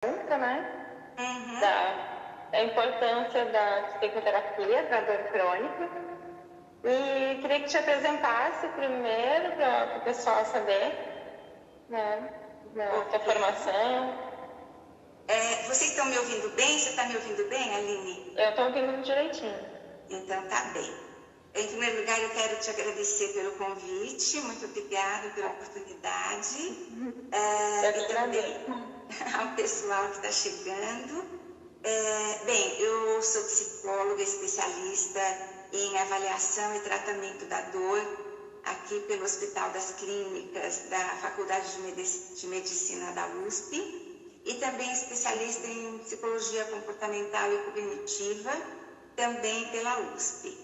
né? Uhum. Da importância da psicoterapia para a dor crônica. E queria que te apresentasse primeiro para o pessoal saber, né, da tua formação. Vocês estão me ouvindo bem? Você está me ouvindo bem, Aline? Eu estou ouvindo direitinho. Então, tá bem. Em primeiro lugar, eu quero te agradecer pelo convite. Muito obrigada pela oportunidade. E também ao pessoal que está chegando. Bem, eu sou psicóloga especialista em avaliação e tratamento da dor aqui pelo Hospital das Clínicas da Faculdade de Medicina da USP e também especialista em psicologia comportamental e cognitiva também pela USP.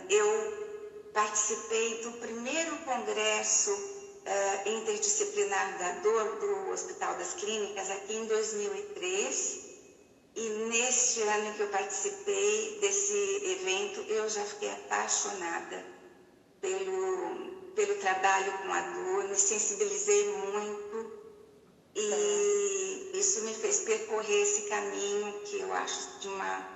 Eu participei do primeiro congresso interdisciplinar da dor do Hospital das Clínicas aqui em 2003 e neste ano que eu participei desse evento eu já fiquei apaixonada pelo trabalho com a dor, me sensibilizei muito e isso me fez percorrer esse caminho que eu acho de uma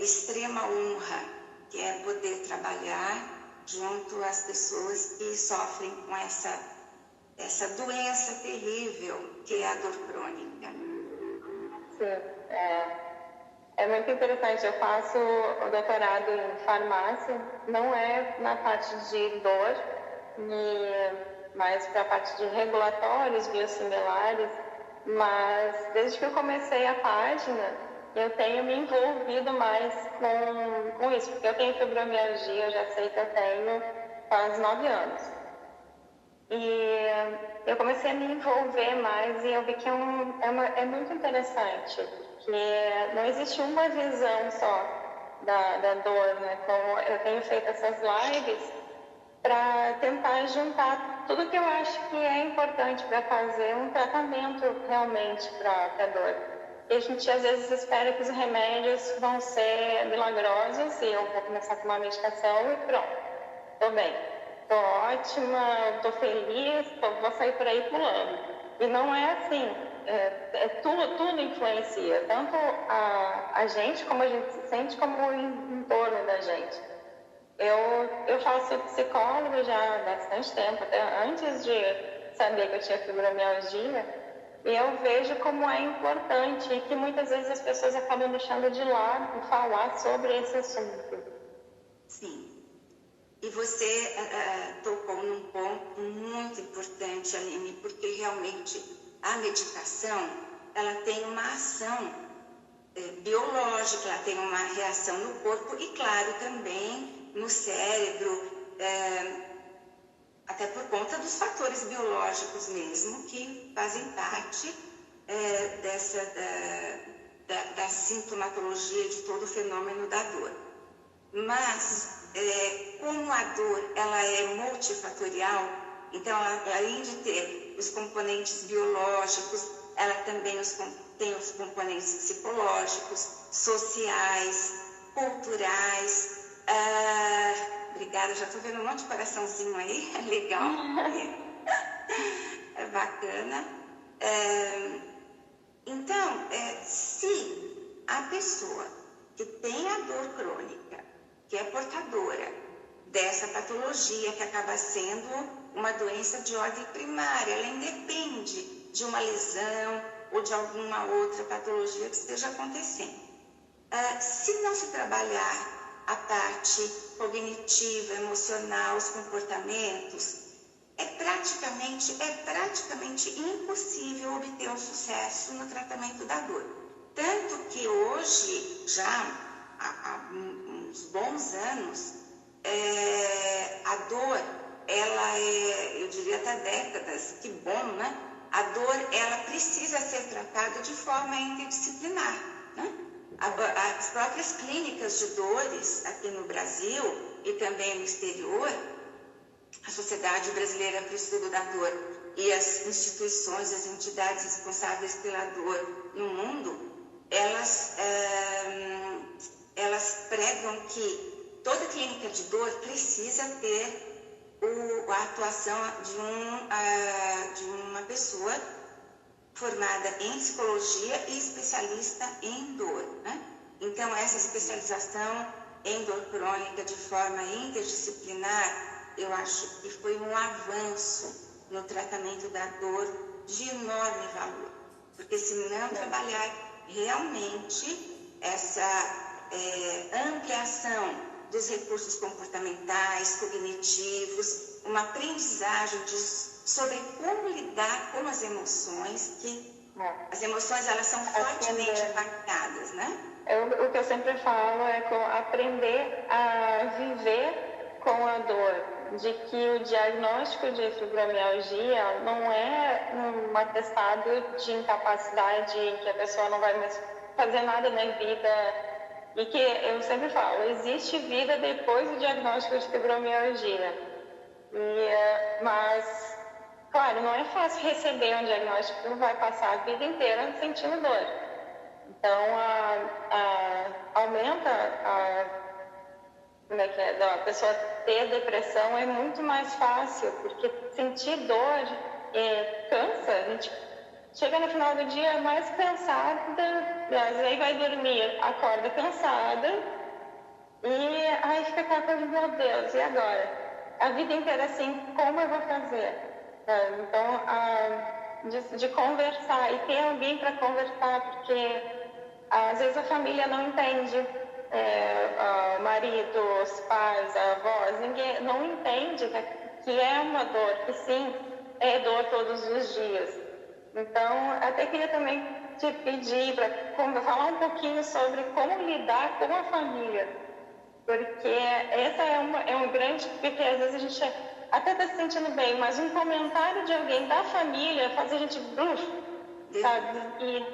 extrema honra, que é poder trabalhar junto às pessoas que sofrem com essa doença terrível que é a dor crônica. Sim, é muito interessante. Eu faço o doutorado em farmácia, não é na parte de dor, mas para a parte de regulatórios, biosimilares, mas desde que eu comecei a página, eu tenho me envolvido mais com isso, porque eu tenho fibromialgia, eu já sei que eu tenho faz 9 anos. E eu comecei a me envolver mais e eu vi que é muito interessante, porque não existe uma visão só da dor, né? Então, eu tenho feito essas lives para tentar juntar tudo que eu acho que é importante para fazer um tratamento realmente para a dor. E a gente às vezes espera que os remédios vão ser milagrosos e eu vou começar a tomar medicação e pronto, estou bem, estou ótima, estou feliz, vou sair por aí pulando. E não é assim, tudo influencia, tanto a gente, como a gente se sente, como o entorno da gente. Eu faço psicóloga já há bastante tempo, até antes de saber que eu tinha fibromialgia, e eu vejo como é importante e que muitas vezes as pessoas acabam deixando de lado falar sobre esse assunto. Sim. E você tocou num ponto muito importante, Aline, porque realmente a medicação, ela tem uma ação biológica, ela tem uma reação no corpo e, claro, também no cérebro, até por conta dos fatores biológicos mesmo, que fazem parte da sintomatologia de todo o fenômeno da dor. Mas, como a dor ela é multifatorial, então, além de ter os componentes biológicos, ela também tem os componentes psicológicos, sociais, culturais. Obrigada, já estou vendo um monte de coraçãozinho aí, é legal, é bacana. Então, se a pessoa que tem a dor crônica, que é portadora dessa patologia que acaba sendo uma doença de ordem primária, ela independe de uma lesão ou de alguma outra patologia que esteja acontecendo. Se não se trabalhar a parte cognitiva, emocional, os comportamentos, é praticamente impossível obter um sucesso no tratamento da dor. Tanto que hoje, já há uns bons anos, a dor, ela eu diria até décadas, que bom, né? A dor, ela precisa ser tratada de forma interdisciplinar, né? As próprias clínicas de dores aqui no Brasil e também no exterior, a Sociedade Brasileira para o Estudo da Dor e as instituições, as entidades responsáveis pela dor no mundo, elas pregam que toda clínica de dor precisa ter a atuação de uma pessoa formada em psicologia e especialista em dor, né? Então, essa especialização em dor crônica de forma interdisciplinar, eu acho que foi um avanço no tratamento da dor de enorme valor. Porque se não trabalhar realmente essa ampliação dos recursos comportamentais, cognitivos, uma aprendizagem sobre como lidar com as emoções, que as emoções elas são fortemente impactadas, né? O que eu sempre falo é aprender a viver com a dor, de que o diagnóstico de fibromialgia não é um atestado de incapacidade, que a pessoa não vai mais fazer nada na vida, e que eu sempre falo, existe vida depois do diagnóstico de fibromialgia. Mas, claro, não é fácil receber um diagnóstico que vai passar a vida inteira sentindo dor. Então, aumenta a pessoa ter depressão é muito mais fácil, porque sentir dor cansa. A gente chega no final do dia mais cansada, aí vai dormir, acorda cansada, e aí fica aquela coisa, meu Deus, e agora? A vida inteira assim, como eu vou fazer? Então, de conversar e ter alguém para conversar, porque às vezes a família não entende, o marido, os pais, a avós, ninguém não entende que é uma dor, que sim, é dor todos os dias. Então, até queria também te pedir para falar um pouquinho sobre como lidar com a família, porque essa é um grande, porque às vezes a gente até está se sentindo bem, mas um comentário de alguém da família faz a gente, sabe?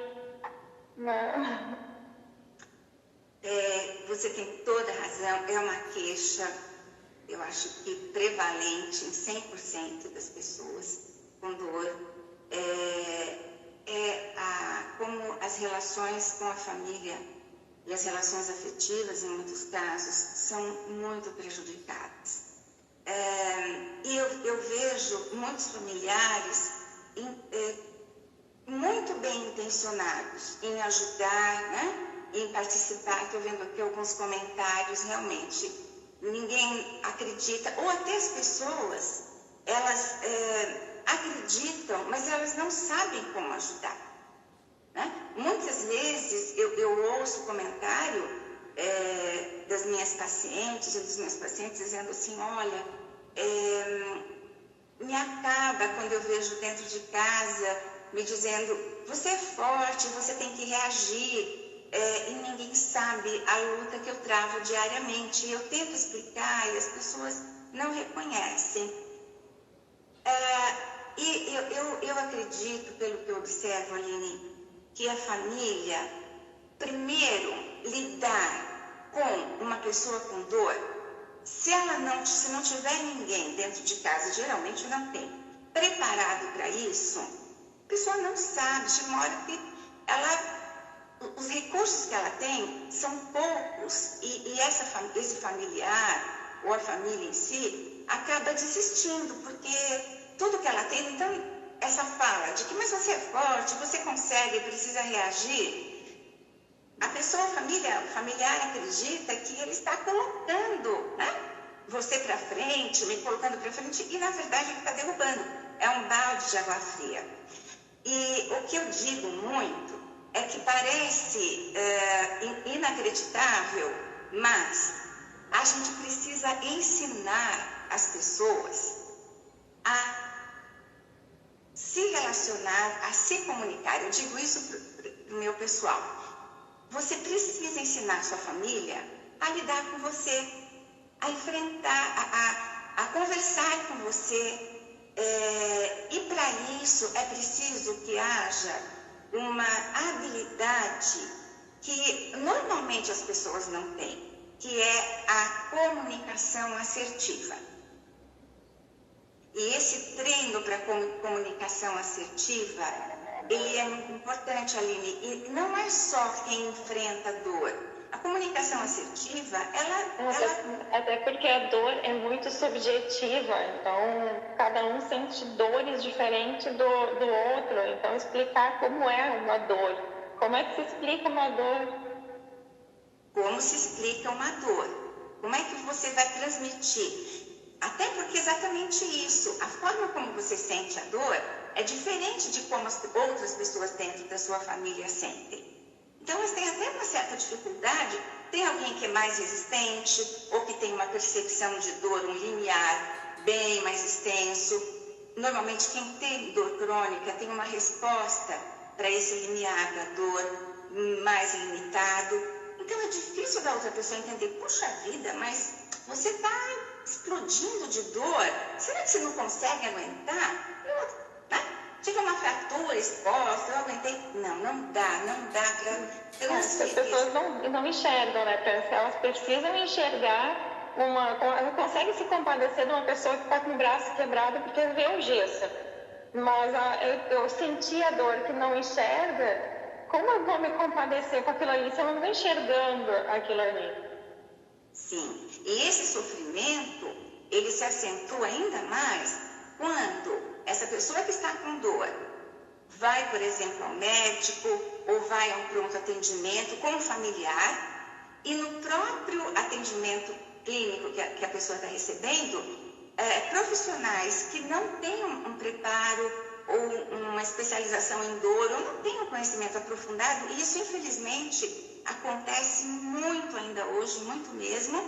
Você tem toda a razão, é uma queixa, eu acho que prevalente em 100% das pessoas com dor, como as relações com a família e as relações afetivas, em muitos casos, são muito prejudicadas. E eu vejo muitos familiares muito bem intencionados em ajudar, né? Em participar. Estou vendo aqui alguns comentários, realmente ninguém acredita, ou até as pessoas, elas acreditam, mas elas não sabem como ajudar, né? Muitas vezes eu ouço comentário das minhas pacientes ou dos meus pacientes dizendo assim, olha, me acaba quando eu vejo dentro de casa me dizendo, você é forte, você tem que reagir, e ninguém sabe a luta que eu travo diariamente. E eu tento explicar e as pessoas não reconhecem. E eu acredito, pelo que eu observo, Aline, que a família, primeiro, lidar com uma pessoa com dor, se não tiver ninguém dentro de casa, geralmente não tem, preparado para isso, a pessoa não sabe, chega uma hora que os recursos que ela tem são poucos e esse familiar ou a família em si acaba desistindo, porque tudo que ela tem, então essa fala de que mas você é forte, você consegue, precisa reagir, a pessoa, o familiar acredita que ele está colocando, né, você para frente, me colocando para frente, e na verdade ele está derrubando, é um balde de água fria. E o que eu digo muito é que parece inacreditável, mas a gente precisa ensinar as pessoas a se relacionar, a se comunicar. Eu digo isso para o meu pessoal. Você precisa ensinar sua família a lidar com você, a enfrentar, a conversar com você. E para isso é preciso que haja uma habilidade que normalmente as pessoas não têm, que é a comunicação assertiva. E esse treino para comunicação assertiva, ele é muito importante, Aline, e não é só quem enfrenta dor, A comunicação assertiva, Até porque a dor é muito subjetiva, então cada um sente dores diferentes do outro. Então explicar como é uma dor, como é que se explica uma dor? Como se explica uma dor? Como é que você vai transmitir? Até porque é exatamente isso, a forma como você sente a dor é diferente de como as outras pessoas dentro da sua família sentem. Então, elas têm até uma certa dificuldade. Tem alguém que é mais resistente ou que tem uma percepção de dor, um limiar bem mais extenso. Normalmente, quem tem dor crônica tem uma resposta para esse limiar da dor mais limitado. Então, é difícil da outra pessoa entender, puxa vida, mas você está explodindo de dor. Será que você não consegue aguentar? Tive uma fratura exposta, eu aguentei. Não dá para transferir. As pessoas não enxergam, né? Elas precisam enxergar elas conseguem se compadecer de uma pessoa que está com o braço quebrado porque vê o gesso. Mas eu senti a dor que não enxerga, como eu vou me compadecer com aquilo ali se eu não estou enxergando aquilo ali? Sim, e esse sofrimento, ele se acentua ainda mais quando essa pessoa que está com dor vai, por exemplo, ao médico ou vai a um pronto atendimento com um familiar e no próprio atendimento clínico que a pessoa está recebendo, profissionais que não têm um preparo ou uma especialização em dor ou não têm um conhecimento aprofundado, e isso infelizmente acontece muito ainda hoje, muito mesmo,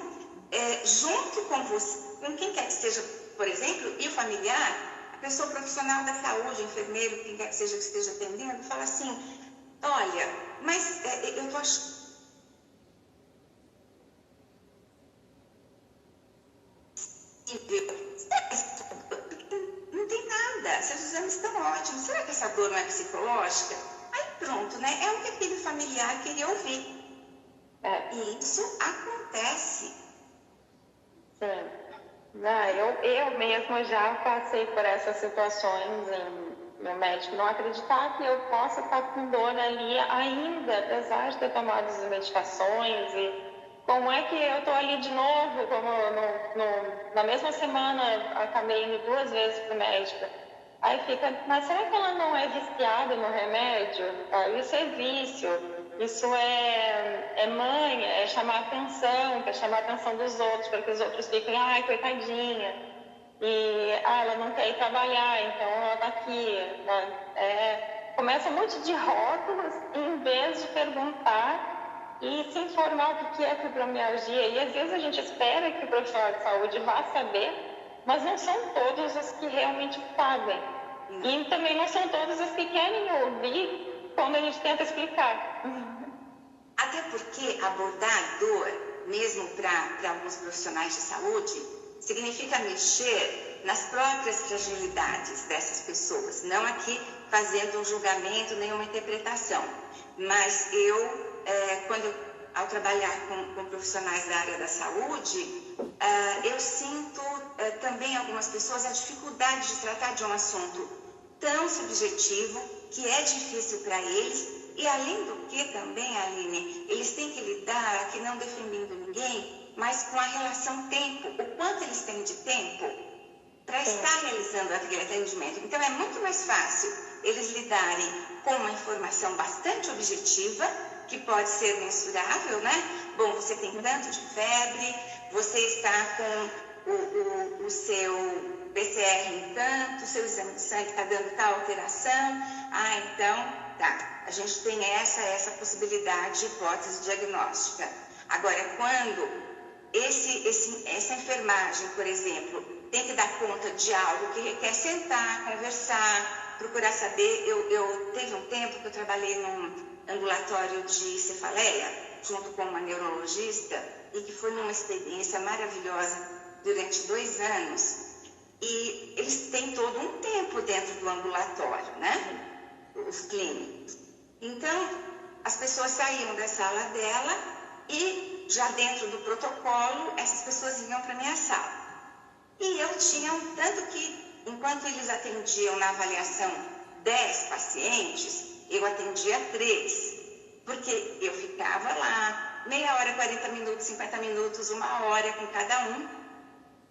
junto com você, com quem quer que seja, por exemplo, e o familiar. A pessoa profissional da saúde, enfermeiro, quem quer que seja que esteja atendendo, fala assim, olha, mas eu estou achando... Não tem nada, seus exames estão ótimos, será que essa dor não é psicológica? Aí pronto, né? É o que aquele familiar queria ouvir. E isso acontece. Sim. Eu mesma já passei por essas situações em meu médico não acreditar que eu possa estar com dor ali ainda, apesar de ter tomado as medicações, e como é que eu estou ali de novo, como na mesma semana acabei indo 2 vezes para o médico. Aí fica, mas será que ela não é viciada no remédio? Isso é vício. Isso é mãe, é chamar atenção, quer chamar a atenção dos outros, para que os outros fiquem, ai, coitadinha. E ela não quer ir trabalhar, então ela está aqui. Começa um monte de rótulos, em vez de perguntar e se informar o que é fibromialgia. E às vezes a gente espera que o profissional de saúde vá saber, mas não são todos os que realmente sabem. E também não são todos os que querem ouvir quando a gente tenta explicar. Até porque abordar a dor, mesmo para alguns profissionais de saúde, significa mexer nas próprias fragilidades dessas pessoas. Não aqui fazendo um julgamento, nenhuma interpretação. Mas ao trabalhar com profissionais da área da saúde, eu sinto também algumas pessoas a dificuldade de tratar de um assunto tão subjetivo, que é difícil para eles, e além do que também, Aline, eles têm que lidar, aqui não defendendo ninguém, mas com a relação tempo, o quanto eles têm de tempo para estar realizando aquele atendimento. Então é muito mais fácil eles lidarem com uma informação bastante objetiva, que pode ser mensurável, né? Bom, você tem tanto de febre, você está com o seu PCR em tanto, o seu exame de sangue está dando tal alteração, então, tá, a gente tem essa possibilidade de hipótese diagnóstica. Agora, quando essa enfermagem, por exemplo, tem que dar conta de algo que requer sentar, conversar, procurar saber, teve um tempo que eu trabalhei num ambulatório de cefaleia, junto com uma neurologista, e que foi uma experiência maravilhosa durante 2 anos. E eles têm todo um tempo dentro do ambulatório, né? Os clínicos. Então, as pessoas saíam da sala dela e, já dentro do protocolo, essas pessoas vinham para a minha sala. E eu tinha tanto que, enquanto eles atendiam na avaliação 10 pacientes, eu atendia 3. Porque eu ficava lá, meia hora, 40 minutos, 50 minutos, uma hora com cada um.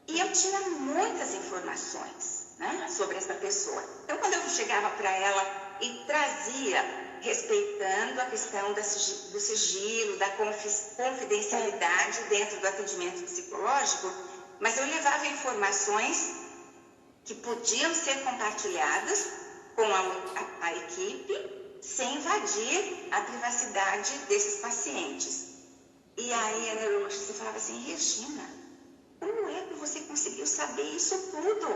E eu tinha muitas informações, né, sobre essa pessoa. Então, quando eu chegava para ela e trazia, respeitando a questão do sigilo, da confidencialidade dentro do atendimento psicológico, mas eu levava informações que podiam ser compartilhadas com a equipe, sem invadir a privacidade desses pacientes. E aí a neurologista falava assim: Regina, como é que você conseguiu saber isso tudo?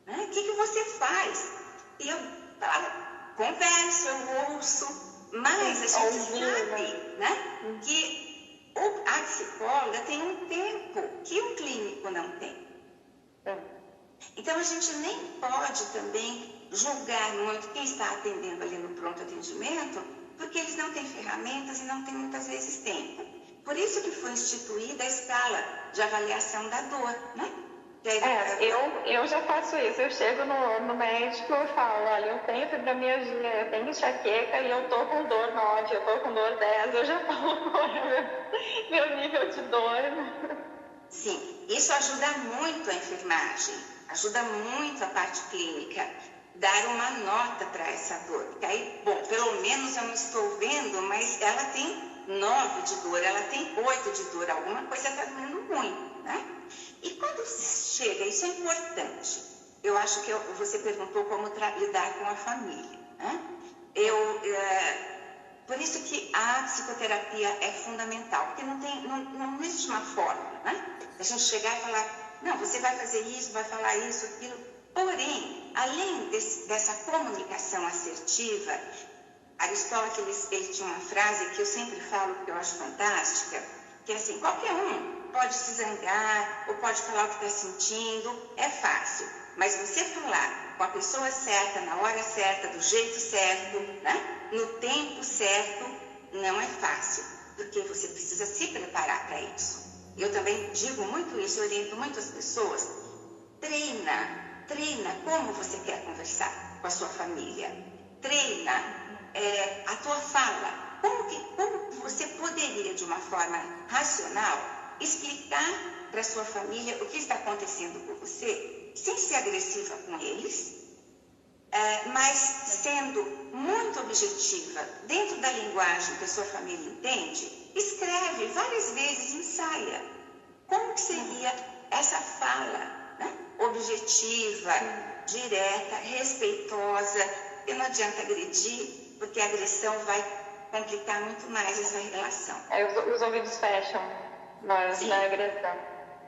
Né? O que você faz? E eu falava: converso, eu ouço, mas a gente sabe, né, que a psicóloga tem um tempo que o clínico não tem. Então a gente nem pode também julgar muito quem está atendendo ali no pronto atendimento, porque eles não têm ferramentas e não têm muitas vezes tempo. Por isso que foi instituída a escala de avaliação da dor, né? Eu já faço isso. Eu chego no médico e falo: olha, eu tenho fibromialgia, eu tenho enxaqueca e eu tô com dor 9, eu tô com dor 10, eu já falo qual é meu nível de dor. Sim, isso ajuda muito a enfermagem, ajuda muito a parte clínica, dar uma nota para essa dor. Porque aí, bom, pelo menos eu não estou vendo, mas ela tem 9 de dor, ela tem 8 de dor, alguma coisa está doendo muito, né? E quando chega, isso é importante. Eu acho que você perguntou como lidar com a família, né? Por isso que a psicoterapia é fundamental, porque não existe uma fórmula, né? A gente chegar e falar: não, você vai fazer isso, vai falar isso, aquilo. Porém, além dessa comunicação assertiva, Aristóteles, ele tinha uma frase que eu sempre falo, que eu acho fantástica, que é assim: qualquer um pode se zangar ou pode falar o que está sentindo, é fácil. Mas você falar com a pessoa certa, na hora certa, do jeito certo, né? No tempo certo, não é fácil, porque você precisa se preparar para isso. Eu também digo muito isso, oriento muitas pessoas: treina como você quer conversar com a sua família, treina a tua fala, como você poderia, de uma forma racional, explicar para a sua família o que está acontecendo com você, sem ser agressiva com eles, mas sendo muito objetiva, dentro da linguagem que a sua família entende. Escreve várias vezes, ensaia. Como que seria essa fala, né? Objetiva, direta, respeitosa, e não adianta agredir, porque a agressão vai complicar muito mais essa relação. Os ouvidos fecham na agressão.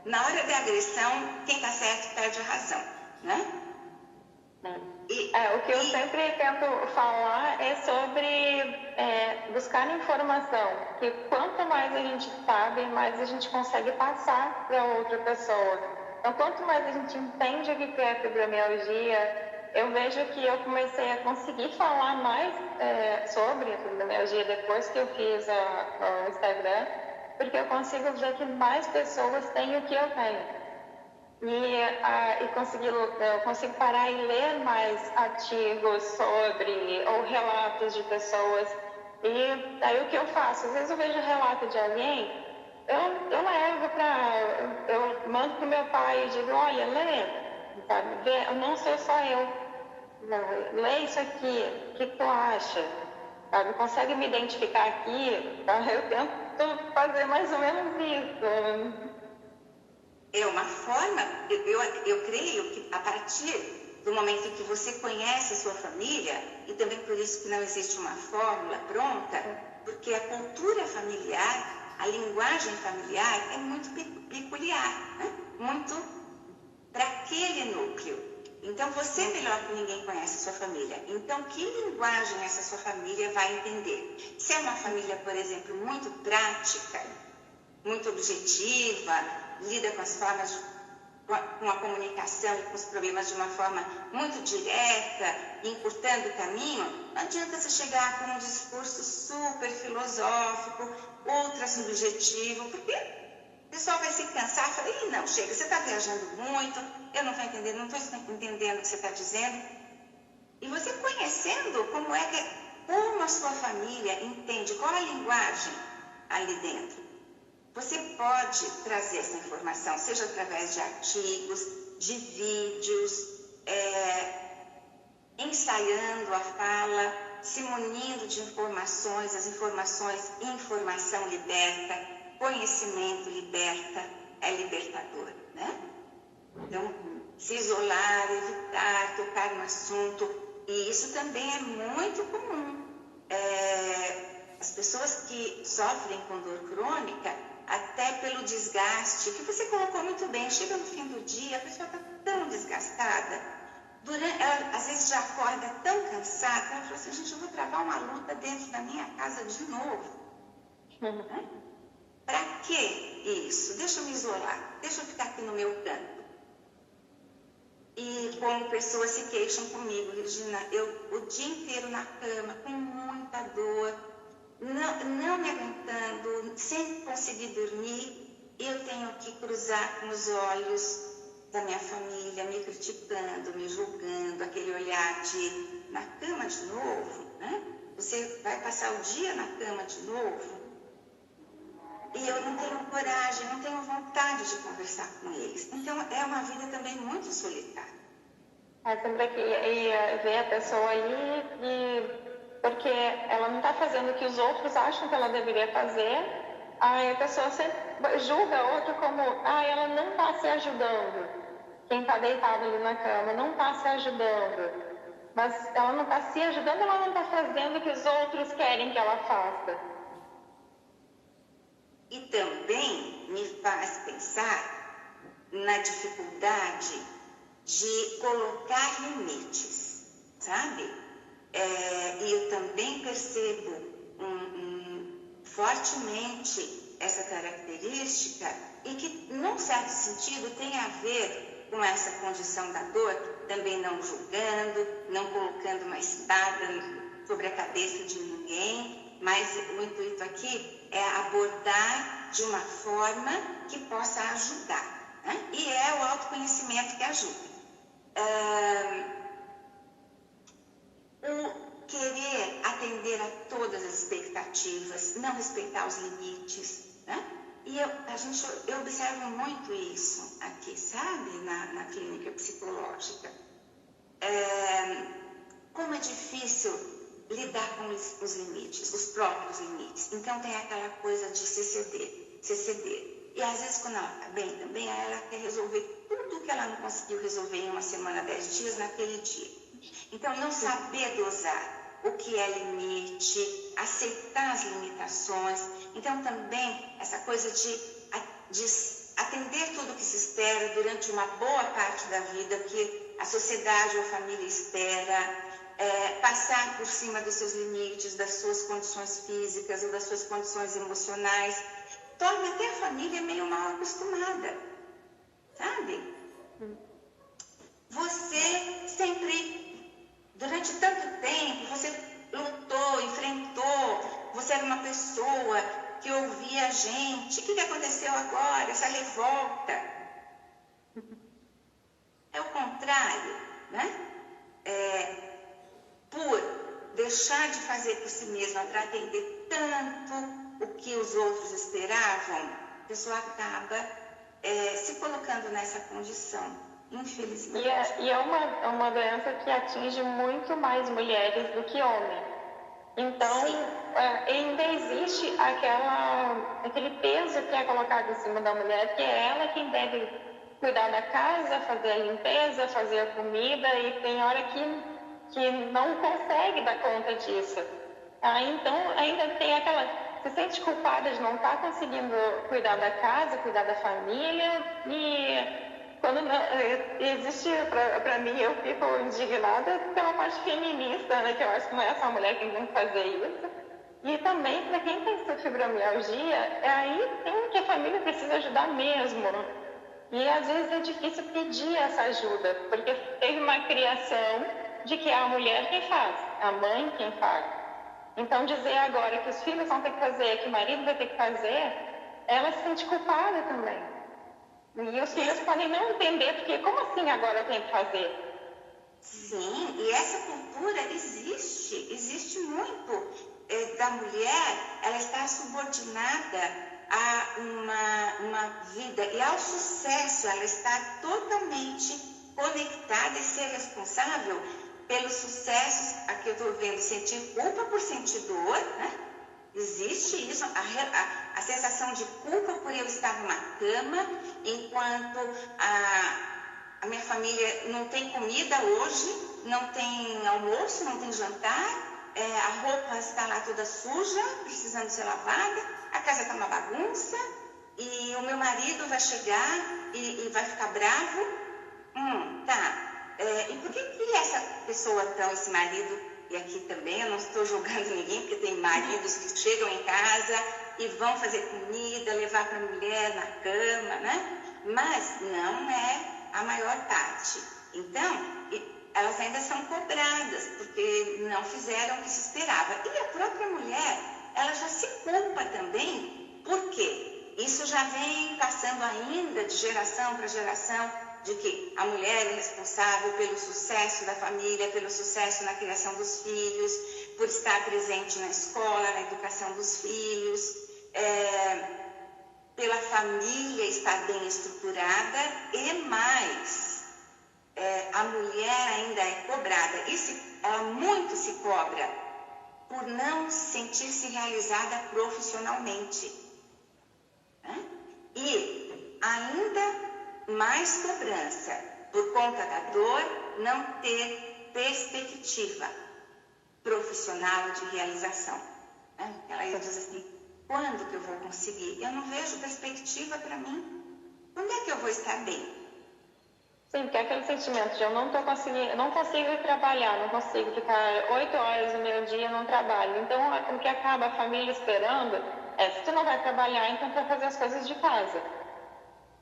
Na hora da agressão, quem está certo perde a razão, né? O que eu sempre tento falar é sobre buscar informação, que quanto mais a gente sabe, mais a gente consegue passar para outra pessoa. Então, quanto mais a gente entende o que é fibromialgia, eu vejo que eu comecei a conseguir falar mais sobre a fibromialgia depois que eu fiz o Instagram, porque eu consigo ver que mais pessoas têm o que eu tenho. Eu consigo parar e ler mais artigos sobre, ou relatos de pessoas. E aí o que eu faço? Às vezes eu vejo relato de alguém, eu levo eu mando para o meu pai e digo: olha, lê, sabe? Não sou só eu. Lê isso aqui, o que tu acha? Sabe? Consegue me identificar aqui? Eu tento fazer mais ou menos isso. É uma forma, eu creio que a partir do momento em que você conhece a sua família, e também por isso que não existe uma fórmula pronta, porque a cultura familiar, a linguagem familiar é muito peculiar, né? Muito para aquele núcleo. Então, você melhor que ninguém conhece a sua família. Então, que linguagem essa sua família vai entender? Se é uma família, por exemplo, muito prática, muito objetiva, lida com as formas, com a comunicação e com os problemas de uma forma muito direta, encurtando o caminho, não adianta você chegar com um discurso super filosófico, ultra subjetivo, porque o pessoal vai se cansar e falar: não, chega, você está viajando muito, eu não estou entendendo o que você está dizendo. E você conhecendo como a sua família entende, qual a linguagem ali dentro. Você pode trazer essa informação, seja através de artigos, de vídeos, ensaiando a fala, se munindo de informações, informação liberta, conhecimento liberta, é libertador, né? Então, se isolar, evitar, tocar no assunto, e isso também é muito comum. As pessoas que sofrem com dor crônica, até pelo desgaste, que você colocou muito bem, chega no fim do dia, a pessoa está tão desgastada, ela às vezes já acorda tão cansada, ela fala assim, gente, eu vou travar uma luta dentro da minha casa de novo. Para que isso? Deixa eu me isolar, deixa eu ficar aqui no meu canto. E como pessoas se queixam comigo, Regina, eu o dia inteiro na cama, com muita dor, não me aguentando, sem conseguir dormir, eu tenho que cruzar com os olhos da minha família, me criticando, me julgando, aquele olhar de na cama de novo, né? Você vai passar o dia na cama de novo? E eu não tenho coragem, não tenho vontade de conversar com eles. Então, é uma vida também muito solitária. Sempre que ver a pessoa ali porque ela não está fazendo o que os outros acham que ela deveria fazer, aí a pessoa sempre julga a outra como, ela não está se ajudando. Quem está deitado ali na cama não está se ajudando. Mas ela não está se ajudando, ela não está fazendo o que os outros querem que ela faça. E também me faz pensar na dificuldade de colocar limites, sabe? E eu também percebo fortemente essa característica e que, num certo sentido, tem a ver com essa condição da dor, também não julgando, não colocando uma espada sobre a cabeça de ninguém, mas o intuito aqui é abordar de uma forma que possa ajudar, né? E é o autoconhecimento que ajuda. O querer atender a todas as expectativas, não respeitar os limites, né? E eu observo muito isso aqui, sabe, na clínica psicológica. Como é difícil lidar com os limites, os próprios limites. Então tem aquela coisa de se ceder. E às vezes, quando ela está bem também, ela quer resolver tudo que ela não conseguiu resolver em uma semana, 10 dias, naquele dia. Então, não saber dosar o que é limite, aceitar as limitações. Então, também, essa coisa de atender tudo que se espera durante uma boa parte da vida, que a sociedade ou a família espera, passar por cima dos seus limites, das suas condições físicas ou das suas condições emocionais, torna até a família meio mal acostumada, sabe? Você sempre, durante tanto tempo, você lutou, enfrentou, você era uma pessoa que ouvia a gente. O que aconteceu agora? Essa revolta. É o contrário, né? Por deixar de fazer por si mesma para atender tanto o que os outros esperavam, a pessoa acaba se colocando nessa condição, infelizmente. E é uma doença que atinge muito mais mulheres do que homens. Então, ainda existe aquele peso que é colocado em cima da mulher, que é ela quem deve cuidar da casa, fazer a limpeza, fazer a comida, e tem hora que não consegue dar conta disso. Então, ainda tem se sente culpada de não estar conseguindo cuidar da casa, cuidar da família, e quando existe, para mim, eu fico indignada pela parte feminista, né, que eu acho que não é só a mulher que tem que fazer isso. E também, para quem tem fibromialgia, aí tem que a família precisa ajudar mesmo. E às vezes é difícil pedir essa ajuda, porque teve uma criação de que é a mulher quem faz, a mãe quem faz. Então dizer agora que os filhos vão ter que fazer, que o marido vai ter que fazer, ela se sente culpada também. E os filhos podem não entender, porque como assim agora eu tenho que fazer? Sim, e essa cultura existe muito da mulher, ela está subordinada a uma vida e ao sucesso, ela está totalmente conectada e ser responsável pelos sucessos. Aqui eu estou vendo sentir culpa por sentir dor, né? Existe isso, a sensação de culpa por eu estar numa cama, enquanto a minha família não tem comida hoje, não tem almoço, não tem jantar, a roupa está lá toda suja, precisando ser lavada, a casa está uma bagunça, e o meu marido vai chegar e vai ficar bravo. Tá. E por que essa pessoa, então, esse marido, e aqui também eu não estou julgando ninguém, porque tem maridos que chegam em casa e vão fazer comida, levar para a mulher na cama, né? Mas não é a maior parte. Então, elas ainda são cobradas, porque não fizeram o que se esperava. E a própria mulher, ela já se culpa também, porque isso já vem passando ainda de geração para geração, de que a mulher é responsável pelo sucesso da família, pelo sucesso na criação dos filhos, por estar presente na escola, na educação dos filhos, pela família estar bem estruturada e mais. A mulher ainda é cobrada, ela muito se cobra por não sentir-se realizada profissionalmente. Né? E ainda mais cobrança por conta da dor, não ter perspectiva profissional de realização. Né? Ela diz assim, quando que eu vou conseguir? Eu não vejo perspectiva para mim. Quando é que eu vou estar bem? Sim, porque é aquele sentimento de eu não consigo trabalhar, não consigo ficar 8 horas do meu dia num trabalho. Então, o que acaba a família esperando é, se tu não vai trabalhar, então tu vai fazer as coisas de casa.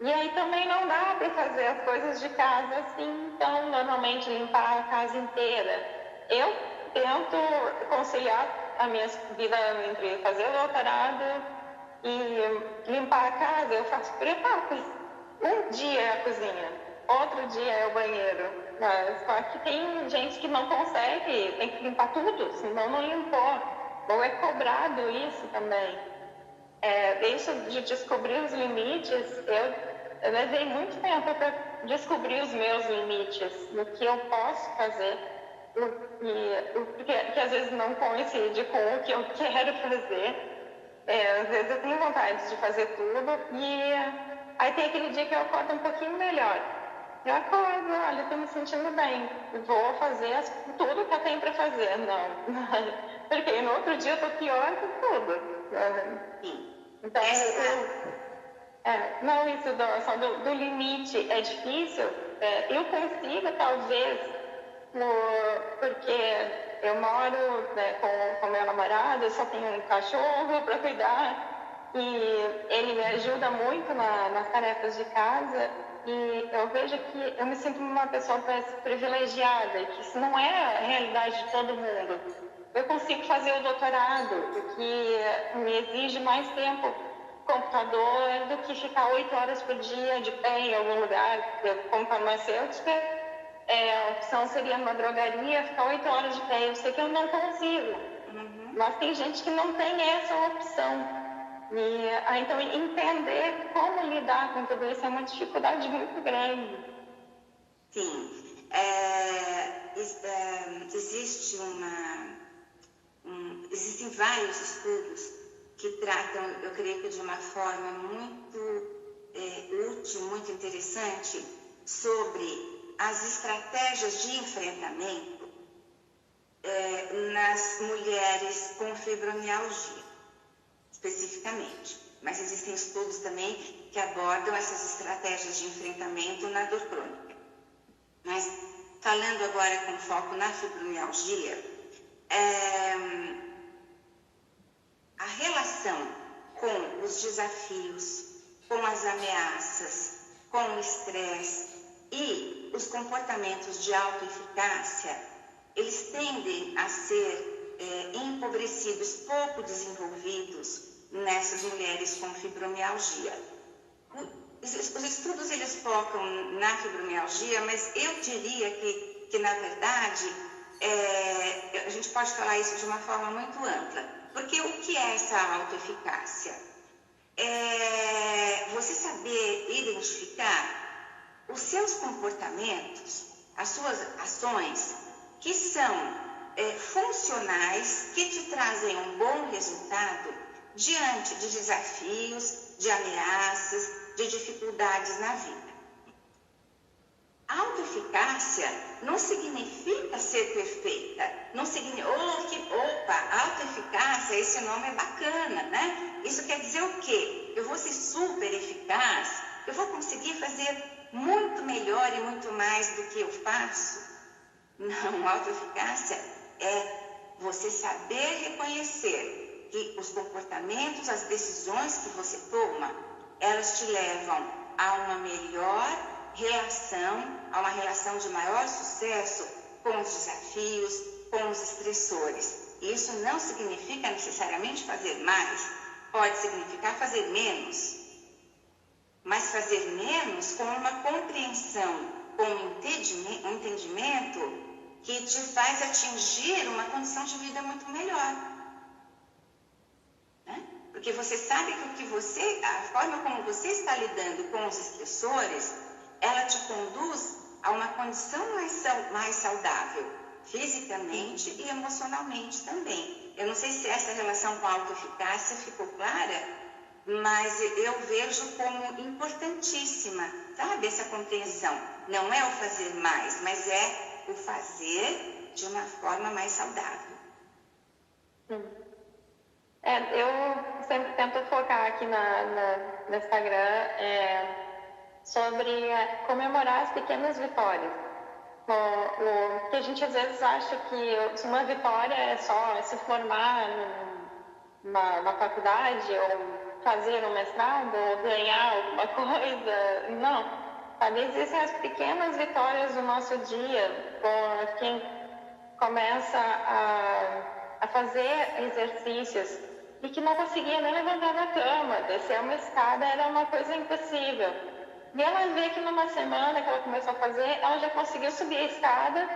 E aí também não dá para fazer as coisas de casa assim, então normalmente limpar a casa inteira. Eu tento conciliar a minha vida entre fazer o doutorado e limpar a casa. Eu preparo um dia é a cozinha, outro dia é o banheiro. Só que tem gente que não consegue, tem que limpar tudo, senão não limpou. Ou é cobrado isso também. Isso de descobrir os limites, eu levei muito tempo para descobrir os meus limites, no que eu posso fazer, que às vezes não coincide com o que eu quero fazer. Às vezes eu tenho vontade de fazer tudo e aí tem aquele dia que eu acordo um pouquinho melhor. Eu acordo, olha, estou me sentindo bem, vou fazer tudo que eu tenho para fazer. Não, porque no outro dia eu estou pior que tudo. Então, só do limite é difícil. Eu consigo, talvez, porque eu moro, né, com meu namorado, eu só tenho um cachorro para cuidar e ele me ajuda muito nas tarefas de casa. E eu vejo que eu me sinto uma pessoa privilegiada, e que isso não é a realidade de todo mundo. Eu consigo fazer o doutorado, que me exige mais tempo computador do que ficar 8 horas por dia de pé em algum lugar. Como farmacêutica, a opção seria numa drogaria, ficar 8 horas de pé. Eu sei que eu não consigo, mas tem gente que não tem essa opção. Então, entender como lidar com tudo isso é uma dificuldade muito grande. Sim. Existem vários estudos que tratam, eu creio que de uma forma muito útil, muito interessante, sobre as estratégias de enfrentamento nas mulheres com fibromialgia, especificamente. Mas existem estudos também que abordam essas estratégias de enfrentamento na dor crônica. Mas, falando agora com foco na fibromialgia, a relação com os desafios, com as ameaças, com o estresse e os comportamentos de autoeficácia, eles tendem a ser empobrecidos, pouco desenvolvidos nessas mulheres com fibromialgia. Os estudos eles focam na fibromialgia, mas eu diria que na verdade, a gente pode falar isso de uma forma muito ampla, porque o que é essa autoeficácia? Você saber identificar os seus comportamentos, as suas ações, que são funcionais, que te trazem um bom resultado diante de desafios, de ameaças, de dificuldades na vida. A autoeficácia não significa ser perfeita, não significa, autoeficácia, esse nome é bacana, né? Isso quer dizer o quê? Eu vou ser super eficaz, eu vou conseguir fazer muito melhor e muito mais do que eu faço? Não, autoeficácia é você saber reconhecer que os comportamentos, as decisões que você toma, elas te levam a uma melhor relação, a uma relação de maior sucesso com os desafios, com os estressores. Isso não significa necessariamente fazer mais, pode significar fazer menos, mas fazer menos com uma compreensão, com um entendimento que te faz atingir uma condição de vida muito melhor. Né? Porque você sabe que a forma como você está lidando com os estressores, ela te conduz a uma condição mais saudável, fisicamente e emocionalmente também. Eu não sei se essa relação com a autoeficácia ficou clara, mas eu vejo como importantíssima, sabe, essa compreensão. Não é o fazer mais, mas é o fazer de uma forma mais saudável. Eu sempre tento focar aqui no Instagram sobre comemorar as pequenas vitórias. Que a gente às vezes acha que uma vitória é só se formar numa faculdade, ou fazer um mestrado, ou ganhar alguma coisa. Não. Sabe, existem as pequenas vitórias do nosso dia, por quem começa a fazer exercícios e que não conseguia nem levantar da cama, descer uma escada era uma coisa impossível. E ela vê que numa semana que ela começou a fazer, ela já conseguiu subir a escada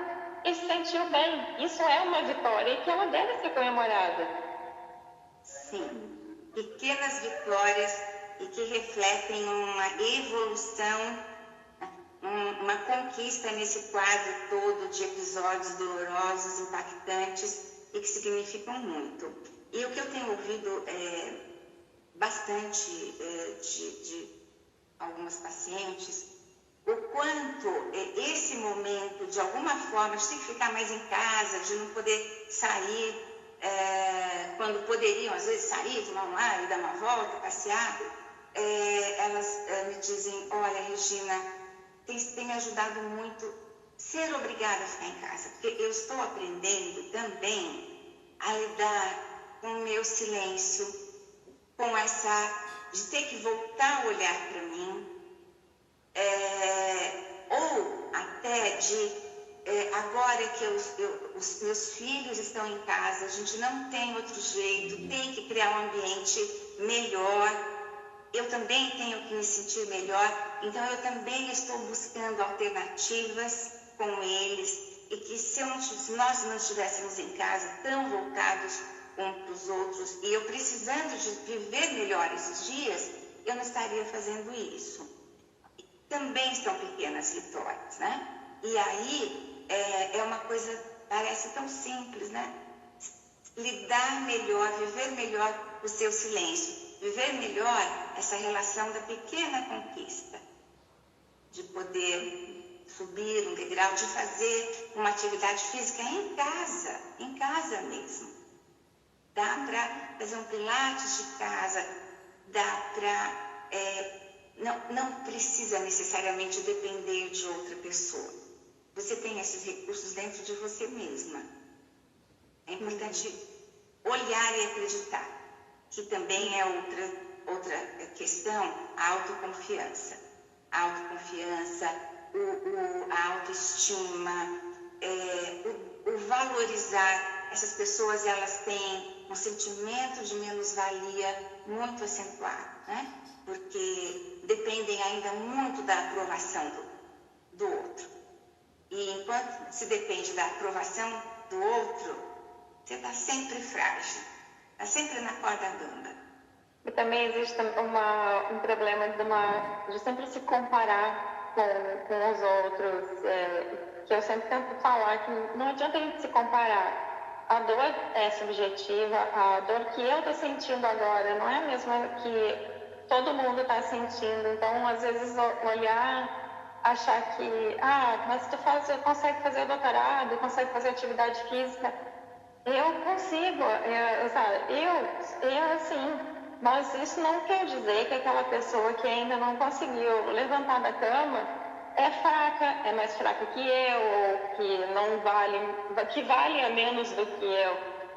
e se sentiu bem. Isso é uma vitória e que ela deve ser comemorada. Sim, pequenas vitórias e que refletem uma evolução, uma conquista nesse quadro todo de episódios dolorosos, impactantes e que significam muito. E o que eu tenho ouvido bastante de algumas pacientes, o quanto esse momento, de alguma forma, de ter que ficar mais em casa, de não poder sair, quando poderiam, às vezes, sair, tomar um ar e dar uma volta, passear, elas me dizem, olha, Regina, tem me ajudado muito ser obrigada a ficar em casa, porque eu estou aprendendo também a lidar com o meu silêncio, com de ter que voltar a olhar para mim, ou até agora que os meus filhos estão em casa, a gente não tem outro jeito, tem que criar um ambiente melhor, eu também tenho que me sentir melhor, então eu também estou buscando alternativas com eles, e que se nós não estivéssemos em casa tão voltados uns para os outros, e eu precisando de viver melhor esses dias, eu não estaria fazendo isso. Também são pequenas vitórias, né? E aí é uma coisa, parece tão simples, né? Lidar melhor, viver melhor o seu silêncio, viver melhor essa relação da pequena conquista, de poder subir um degrau, de fazer uma atividade física em casa mesmo. Dá para fazer um pilates de casa, dá para... não precisa necessariamente depender de outra pessoa. Você tem esses recursos dentro de você mesma. É importante olhar e acreditar, que também é outra questão, a autoconfiança. A autoconfiança, a autoestima, o valorizar. Essas pessoas, elas têm um sentimento de menos-valia muito acentuado, né? Porque dependem ainda muito da aprovação do outro. E enquanto se depende da aprovação do outro, você está sempre frágil, está sempre na corda bamba. E também existe um problema de sempre se comparar com os outros, que eu sempre tento falar que não adianta a gente se comparar. A dor é subjetiva, a dor que eu estou sentindo agora não é a mesma que todo mundo está sentindo. Então, às vezes, olhar, achar que, mas tu consegue fazer doutorado, consegue fazer atividade física. Eu consigo, eu assim, mas isso não quer dizer que aquela pessoa que ainda não conseguiu levantar da cama é fraca, é mais fraca que eu, ou que não vale, que vale a menos do que eu.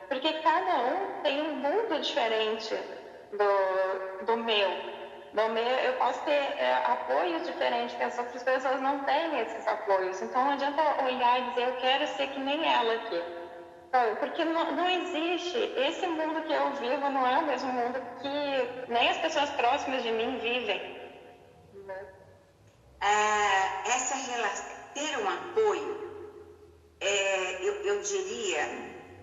Porque cada um tem um mundo diferente do meu. Eu posso ter apoios diferentes que as outras pessoas não têm esses apoios. Então não adianta olhar e dizer, eu quero ser que nem ela aqui. Porque não existe, esse mundo que eu vivo não é o mesmo mundo que nem as pessoas próximas de mim vivem. Essa relação, ter um apoio, eu diria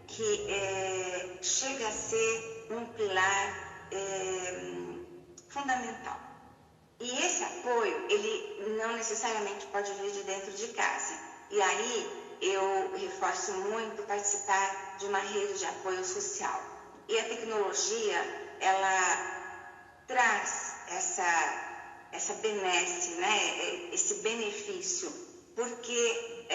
que chega a ser um pilar fundamental. E esse apoio, ele não necessariamente pode vir de dentro de casa. E aí eu reforço muito participar de uma rede de apoio social. E a tecnologia, ela traz essa benesse, né? Esse benefício, porque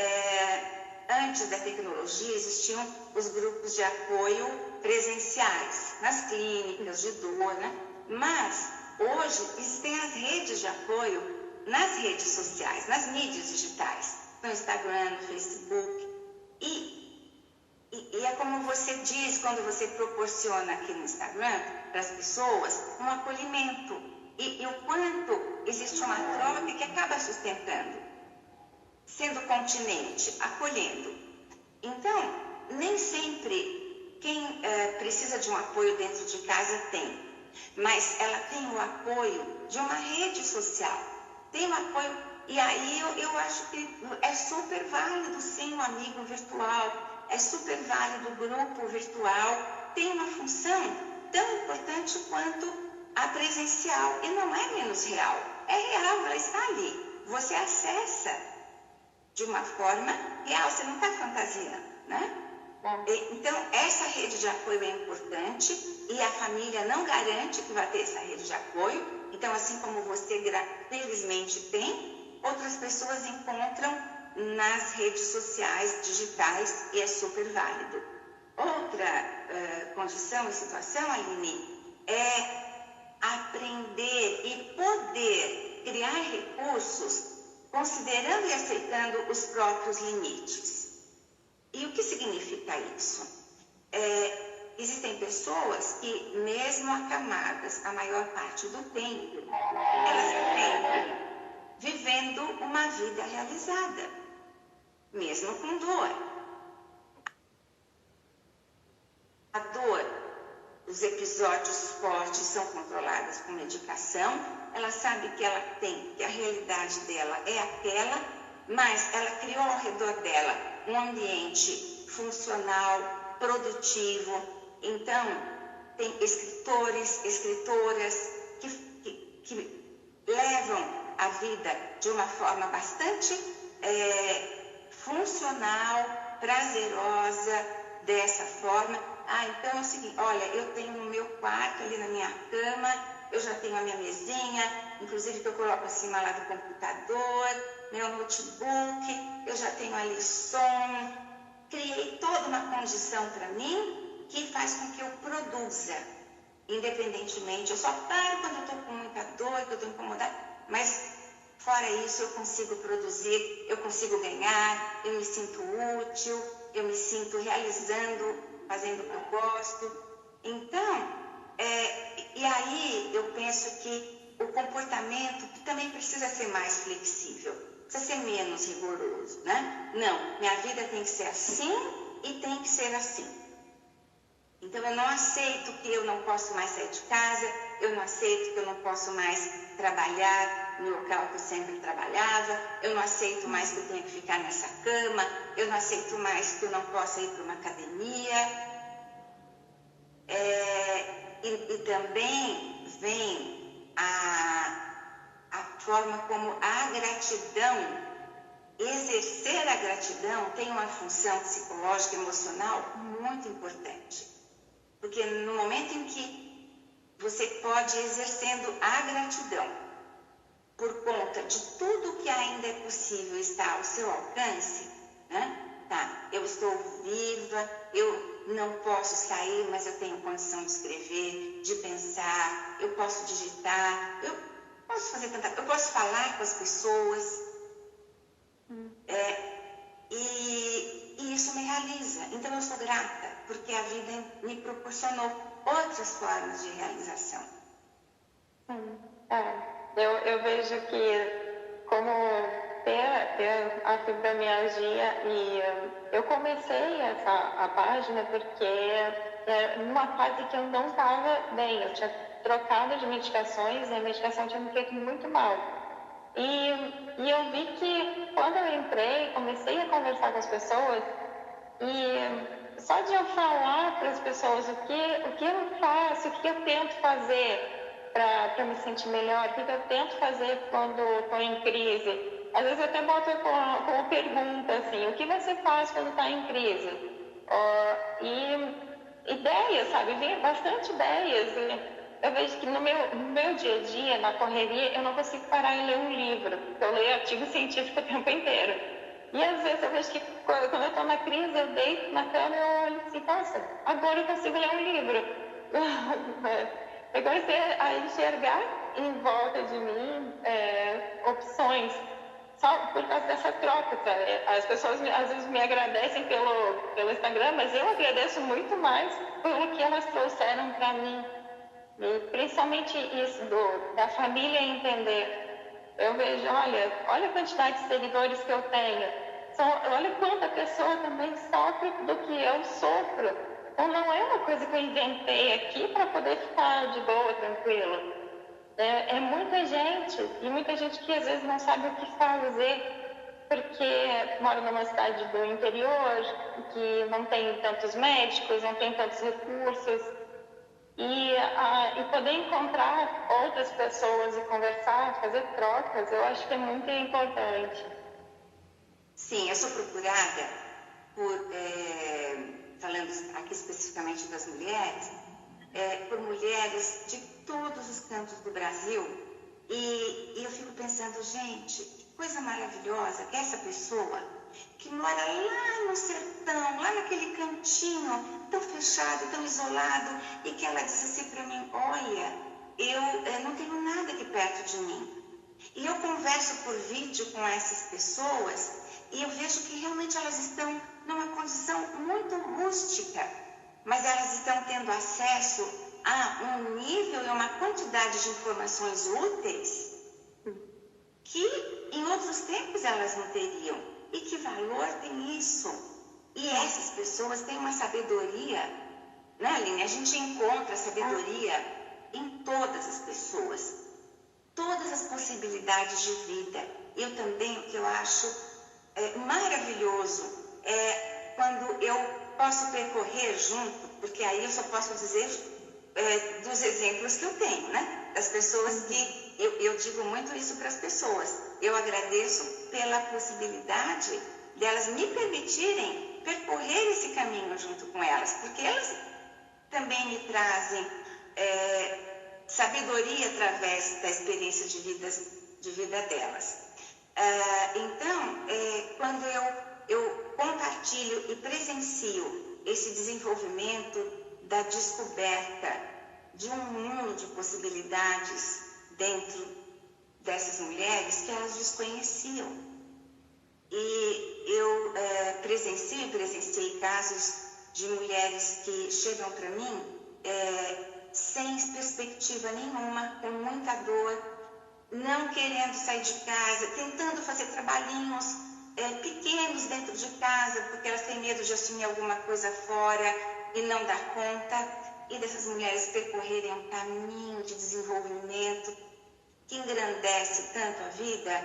antes da tecnologia existiam os grupos de apoio presenciais, nas clínicas de dor, né? Mas hoje existem as redes de apoio nas redes sociais, nas mídias digitais, no Instagram, no Facebook. E é como você diz quando você proporciona aqui no Instagram para as pessoas um acolhimento. E o quanto existe uma troca que acaba sustentando, sendo continente, acolhendo. Então, nem sempre quem precisa de um apoio dentro de casa tem. Mas ela tem o apoio de uma rede social, tem o apoio, e aí eu acho que é super válido sim um amigo virtual, é super válido o grupo virtual, tem uma função tão importante quanto a presencial, e não é menos real, é real, ela está ali, você acessa de uma forma real, você não está fantasiando, né? Então, essa rede de apoio é importante e a família não garante que vai ter essa rede de apoio. Então, assim como você felizmente tem, outras pessoas encontram nas redes sociais digitais e é super válido. Outra condição e situação, Aline, é aprender e poder criar recursos considerando e aceitando os próprios limites. E o que significa isso? Existem pessoas que, mesmo acamadas a maior parte do tempo, elas sentem vivendo uma vida realizada, mesmo com dor. A dor, os episódios fortes são controlados com medicação, ela sabe que ela tem, que a realidade dela é aquela, mas ela criou ao redor dela um ambiente funcional, produtivo. Então, tem escritores, escritoras que levam a vida de uma forma bastante funcional, prazerosa, dessa forma. Então é o seguinte, olha, eu tenho no meu quarto, ali na minha cama, eu já tenho a minha mesinha, inclusive que eu coloco acima lá do computador, meu notebook, eu já tenho ali som, criei toda uma condição para mim que faz com que eu produza, independentemente, eu só paro quando eu estou com muita dor, que eu estou incomodada, mas fora isso eu consigo produzir, eu consigo ganhar, eu me sinto útil, eu me sinto realizando, fazendo o que eu gosto. Então, e aí eu penso que o comportamento também precisa ser mais flexível, precisa ser menos rigoroso, né? Não, minha vida tem que ser assim e tem que ser assim. Então eu não aceito que eu não posso mais sair de casa, eu não aceito que eu não posso mais trabalhar no local que eu sempre trabalhava, eu não aceito mais que eu tenha que ficar nessa cama, eu não aceito mais que eu não possa ir para uma academia. E também vem a forma como a gratidão, exercer a gratidão tem uma função psicológica e emocional muito importante. Porque no momento em que você pode ir exercendo a gratidão por conta de tudo que ainda é possível estar ao seu alcance, né? Tá, eu estou viva, eu não posso sair, mas eu tenho condição de escrever, de pensar, eu posso digitar, eu posso fazer tanta coisa, eu posso falar com as pessoas. E isso me realiza. Então eu sou grata, porque a vida me proporcionou outras formas de realização. Eu vejo que como ter a fibromialgia, e eu comecei a página porque numa fase que eu não estava bem, eu tinha trocado de medicações e a medicação tinha me feito muito mal. E eu vi que quando eu entrei, comecei a conversar com as pessoas, e só de eu falar para as pessoas o que eu faço, o que eu tento fazer para me sentir melhor, o que eu tento fazer quando estou em crise. Às vezes eu até boto como pergunta, assim, o que você faz quando está em crise? E ideias, sabe? Vem bastante ideias. Eu vejo que no meu dia a dia, na correria, eu não consigo parar e ler um livro. Eu leio artigo científico o tempo inteiro. E às vezes eu vejo que quando eu estou na crise, eu deito na cama e eu olho assim, nossa, agora eu consigo ler um livro. Eu comecei a enxergar em volta de mim opções, só por causa dessa troca, sabe? As pessoas às vezes me agradecem pelo Instagram, mas eu agradeço muito mais pelo que elas trouxeram para mim. E principalmente isso da família entender. Eu vejo, olha a quantidade de seguidores que eu tenho. Olha quanta pessoa também sofre do que eu sofro. Então não é uma coisa que eu inventei aqui para poder ficar de boa, tranquila. É muita gente, e muita gente que às vezes não sabe o que fazer, porque mora numa cidade do interior, que não tem tantos médicos, não tem tantos recursos. E poder encontrar outras pessoas e conversar, fazer trocas, eu acho que é muito importante. Sim, eu sou procurada falando aqui especificamente das mulheres, por mulheres de todos os cantos do Brasil, e eu fico pensando, gente, que coisa maravilhosa que essa pessoa que mora lá no sertão, lá naquele cantinho tão fechado, tão isolado, e que ela diz assim para mim, olha, eu não tenho nada aqui perto de mim. E eu converso por vídeo com essas pessoas e eu vejo que realmente elas estão numa condição muito rústica, mas elas estão tendo acesso a um nível e uma quantidade de informações úteis que em outros tempos elas não teriam. E que valor tem isso? E essas pessoas têm uma sabedoria, né, Aline? A gente encontra sabedoria em todas as pessoas, todas as possibilidades de vida. Eu também, o que eu acho maravilhoso é quando eu posso percorrer junto, porque aí eu só posso dizer dos exemplos que eu tenho, né? Das pessoas que eu digo muito isso para as pessoas. Eu agradeço pela possibilidade delas me permitirem percorrer esse caminho junto com elas, porque elas também me trazem sabedoria através da experiência de vida delas. Então, quando eu compartilho e presencio esse desenvolvimento da descoberta de um mundo de possibilidades dentro dessas mulheres que elas desconheciam. E eu presenciei casos de mulheres que chegam para mim sem perspectiva nenhuma, com muita dor, não querendo sair de casa, tentando fazer trabalhinhos pequenos dentro de casa, porque elas têm medo de assumir alguma coisa fora e não dar conta, e dessas mulheres percorrerem um caminho de desenvolvimento que engrandece tanto a vida,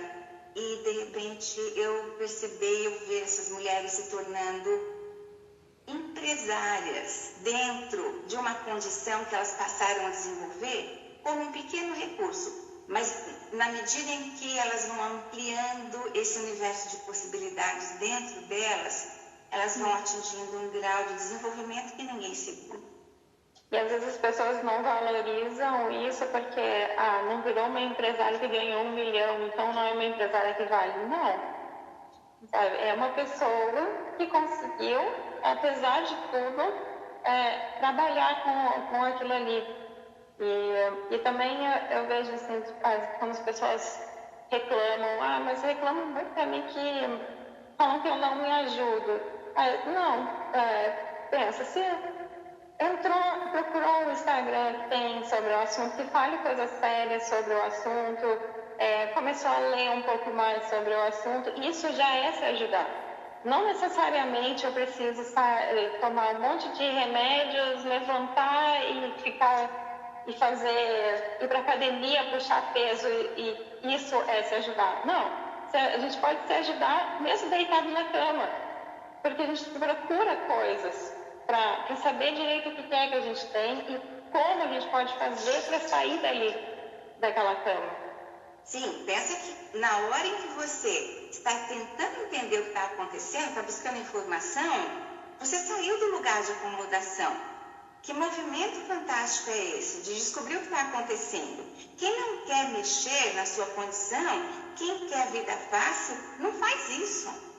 e de repente eu ver essas mulheres se tornando empresárias dentro de uma condição que elas passaram a desenvolver como um pequeno recurso, mas na medida em que elas vão ampliando esse universo de possibilidades dentro delas, elas vão atingindo um grau de desenvolvimento que ninguém segura. E às vezes as pessoas não valorizam isso porque não virou uma empresária que ganhou 1 milhão, então não é uma empresária que vale. Não. Sabe? É uma pessoa que conseguiu, apesar de tudo, trabalhar com aquilo ali. E também eu vejo assim, quando as pessoas reclamam, mas reclamam muito também que falam que eu não me ajudo. Pensa, se procurou o Instagram que tem sobre o assunto, que fale coisas sérias sobre o assunto, começou a ler um pouco mais sobre o assunto, isso já é se ajudar. Não necessariamente eu preciso tomar um monte de remédios, levantar e ir para academia, puxar peso, e isso é se ajudar. Não, a gente pode se ajudar mesmo deitado na cama, porque a gente procura coisas para saber direito o que é que a gente tem e como a gente pode fazer para sair daquela cama. Sim, pensa que na hora em que você está tentando entender o que está acontecendo, está buscando informação, você saiu do lugar de acomodação. Que movimento fantástico é esse, de descobrir o que está acontecendo? Quem não quer mexer na sua condição, quem quer vida fácil, não faz isso.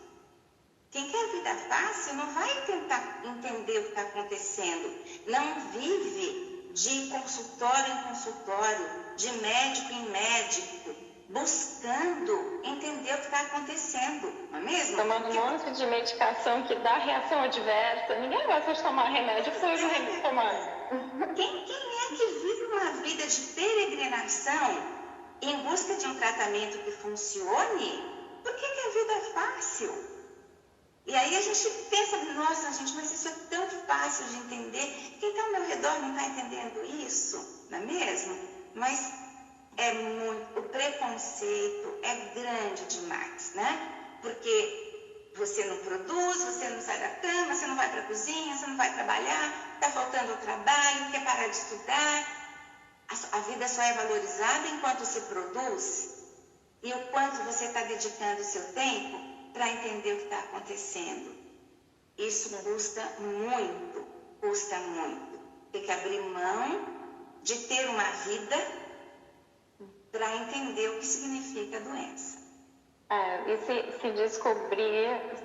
Quem quer vida fácil não vai tentar entender o que está acontecendo. Não vive de consultório em consultório, de médico em médico, buscando entender o que está acontecendo, não é mesmo? Tomando um monte de medicação que dá reação adversa. Ninguém gosta de tomar remédio, foi tomar. Quem é que vive uma vida de peregrinação em busca de um tratamento que funcione? Por que a vida é fácil? E aí a gente pensa, nossa, gente, mas isso é tão fácil de entender. Quem está ao meu redor não está entendendo isso, não é mesmo? Mas o preconceito é grande demais, né? Porque você não produz, você não sai da cama, você não vai para a cozinha, você não vai trabalhar, está faltando o trabalho, quer parar de estudar. A vida só é valorizada enquanto se produz. E o quanto você está dedicando o seu tempo para entender o que está acontecendo. Isso custa muito. Tem que abrir mão de ter uma vida para entender o que significa a doença. E se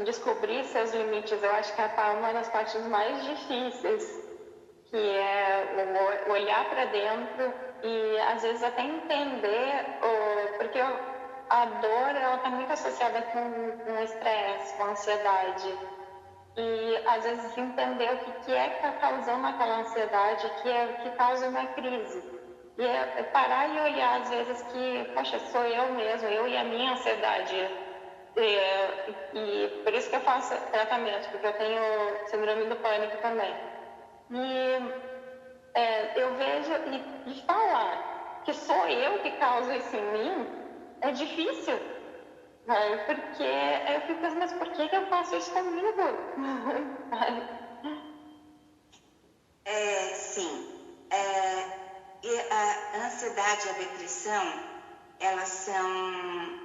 descobrir seus limites, eu acho que é uma das partes mais difíceis, que é olhar para dentro e às vezes até entender, porque a dor ela está muito associada com o estresse, com a ansiedade. E às vezes entender o que é que está causando aquela ansiedade, que causa uma crise. E parar e olhar às vezes que, poxa, sou eu mesmo, eu e a minha ansiedade. E por isso que eu faço tratamento, porque eu tenho síndrome do pânico também. E eu vejo, e falar que sou eu que causo isso em mim, é difícil, né? Porque eu fico pensando, mas por que eu faço isso comigo? Sim. E a ansiedade e a depressão, elas são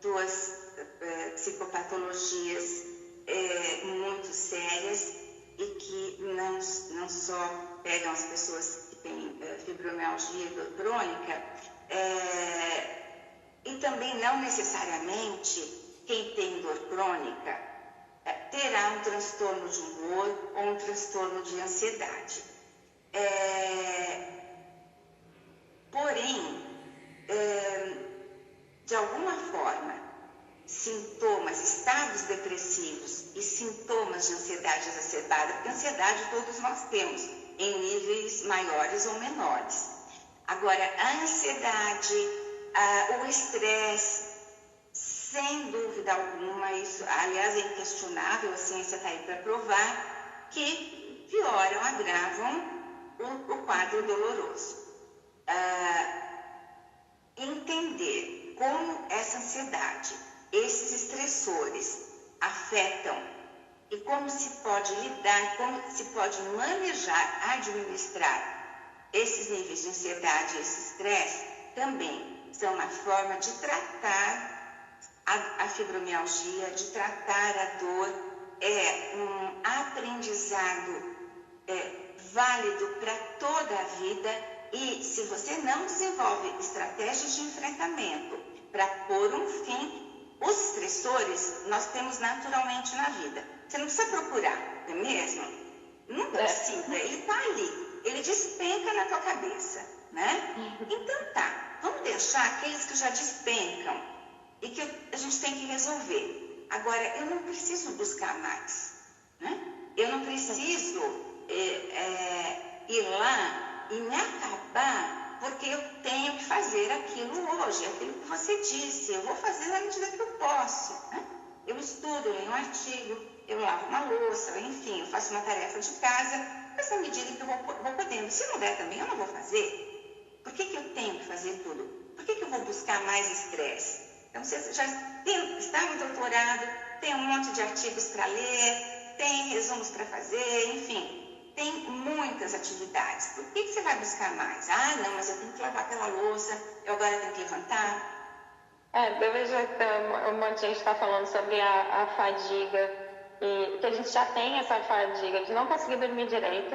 duas psicopatologias muito sérias e que não só pegam as pessoas que têm fibromialgia crônica, e também não necessariamente quem tem dor crônica terá um transtorno de humor ou um transtorno de ansiedade. Porém, de alguma forma, sintomas, estados depressivos e sintomas de ansiedade exacerbada, porque ansiedade todos nós temos, em níveis maiores ou menores. Agora, a ansiedade, o estresse, sem dúvida alguma, isso, aliás, é inquestionável, a ciência está aí para provar, que pioram, agravam o quadro doloroso. entender como essa ansiedade, esses estressores afetam e como se pode lidar, como se pode manejar, administrar esses níveis de ansiedade, esse estresse, também são uma forma de tratar a fibromialgia, de tratar a dor. É um aprendizado válido para toda a vida. E se você não desenvolve estratégias de enfrentamento para pôr um fim, os estressores nós temos naturalmente na vida. Você não precisa procurar, não é mesmo? Não precisa, ele está ali, ele despenca na tua cabeça, né? Então tá, vamos deixar aqueles que já despencam e que a gente tem que resolver. Agora, eu não preciso buscar mais, né? Eu não preciso ir lá e me acabar porque eu tenho que fazer aquilo hoje, aquilo que você disse, eu vou fazer na medida que eu posso, né? Eu estudo, eu leio um artigo, eu lavo uma louça, enfim, eu faço uma tarefa de casa, mas na medida que eu vou podendo. Se não der também, eu não vou fazer. Por que eu tenho que fazer tudo? Por que eu vou buscar mais estresse? Então, você já está no doutorado, tem um monte de artigos para ler, tem resumos para fazer, enfim, tem muitas atividades. Por que você vai buscar mais? Ah, não, mas eu tenho que lavar aquela louça, eu agora tenho que levantar. Eu vejo que um monte de gente está falando sobre a fadiga, e que a gente já tem essa fadiga de não conseguir dormir direito.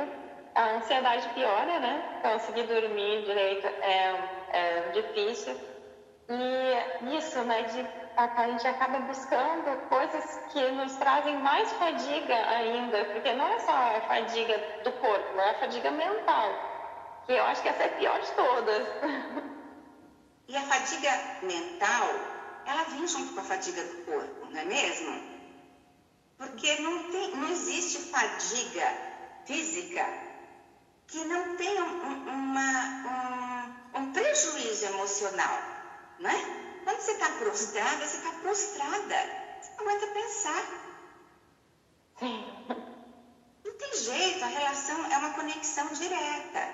A ansiedade piora, né? Conseguir dormir direito é difícil. E isso, né, a gente acaba buscando coisas que nos trazem mais fadiga ainda, porque não é só a fadiga do corpo, é a fadiga mental, que eu acho que essa é a pior de todas. E a fadiga mental, ela vem junto com a fadiga do corpo, não é mesmo? Porque não existe fadiga física que não tenha um prejuízo emocional, né? Quando você está prostrada, você está prostrada. Você não aguenta pensar. Sim. Não tem jeito, a relação é uma conexão direta.